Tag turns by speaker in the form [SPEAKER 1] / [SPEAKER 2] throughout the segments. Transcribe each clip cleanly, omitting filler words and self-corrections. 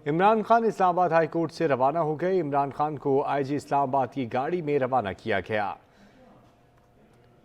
[SPEAKER 1] Imran Khan Islamabad high court से रवाना हो गए। इमरान खान को आईजी इस्लामाबाद की गाड़ी में रवाना किया गया।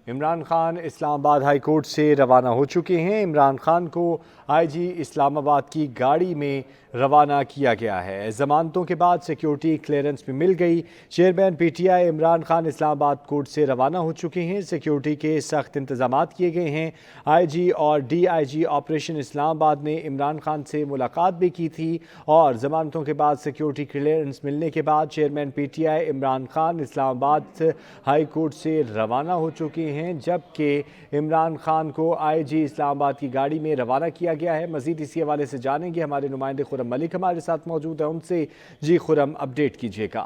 [SPEAKER 1] इमरान खान इस्लामाबाद हाई कोर्ट से रवाना हो चुके हैं। इमरान खान को आईजी इस्लामाबाद की गाड़ी में रवाना किया गया है। जमानतों के बाद सिक्योरिटी क्लियरेंस भी मिल गई। Chairman PTI Imran Khan Islamabad court से रवाना हो चुके हैं। सिक्योरिटी के सख्त इंतजाम किए गए हैं। आईजी और डीआईजी ऑपरेशन इस्लामाबाद ने इमरान खान से मुलाकात भी की थी और जमानतों के बाद सिक्योरिटी क्लियरेंस मिलने के बाद chairman PTI Imran Khan Islamabad high court से रवाना हो चुके हैं, जबकि इमरान खान को आईजी इस्लामाबाद की गाड़ी में रवाना किया गया है। मजीद इसी हवाले से जानेंगे, हमारे नुमाइंदे खुरम मलिक हमारे साथ मौजूद है, उनसे। जी खुरम, अपडेट कीजिएगा।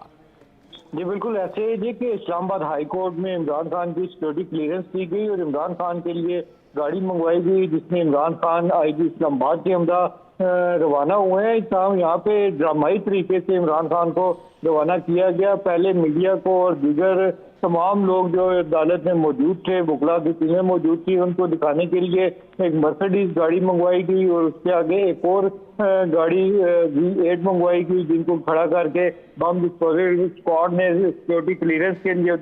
[SPEAKER 2] जी बिल्कुल ऐसे ही कि इस्लामाबाद हाई कोर्ट में इमरान खान की सिक्योरिटी क्लियरेंस की गई और इमरान खान के लिए गाड़ी मंगवाई गई, जिसमें इमरान खान आईजी इस्लामाबाद के हमदा रवाना हुए हैं। तमाम यहाँ पे ड्रामाई तरीके से इमरान खान को रवाना किया गया। पहले मीडिया को और दीगर तमाम लोग जो अदालत में मौजूद थे, वकला की टीमें मौजूद थी, उनको दिखाने के लिए एक मर्सिडीज गाड़ी मंगवाई गई और उसके आगे एक और गाड़ी V8 मंगवाई गई, जिनको खड़ा करके बम डिस्पोजल स्क्वाड ने सिक्योरिटी क्लियरेंस के लिए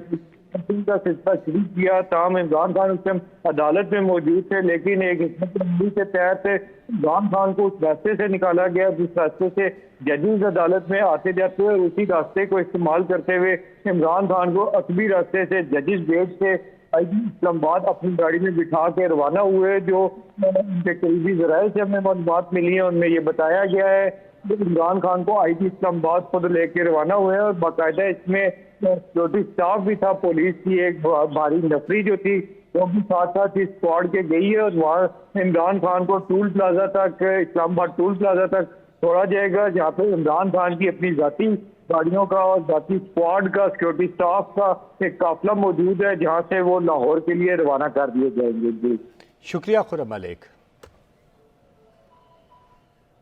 [SPEAKER 2] का सिलसिला शुरू किया। तमाम इमरान खान उस टाइम अदालत में मौजूद थे, लेकिन एक हिकमत के तहत इमरान खान को उस रास्ते से निकाला गया जिस रास्ते से जजेस अदालत में आते जाते और उसी रास्ते को इस्तेमाल करते हुए इमरान खान को असबी रास्ते से जजेस गेट से आईजी इस्लामाबाद अपनी गाड़ी में बिठा के रवाना हुए। जो उनके करीबी जराये से हमें मालूमात मिली है, उनमें ये बताया गया है कि इमरान खान को आईजी इस्लामाबाद खुद लेके रवाना हुए और बाकायदा इसमें सिक्योरिटी स्टाफ भी था। पुलिस की एक भारी नफरी जो थी वो भी साथ साथ इस स्क्वाड के गई है और वहाँ इमरान खान को टूल प्लाजा तक, इस्लामाबाद टूल प्लाजा तक छोड़ा जाएगा, जहाँ पे इमरान खान की अपनी जाती गाड़ियों का और जाती स्क्वाड का, सिक्योरिटी स्टाफ का एक काफिला मौजूद है, जहाँ से वो लाहौर के लिए रवाना कर दिए जाएंगे। जी
[SPEAKER 1] शुक्रिया खुरम मलिक।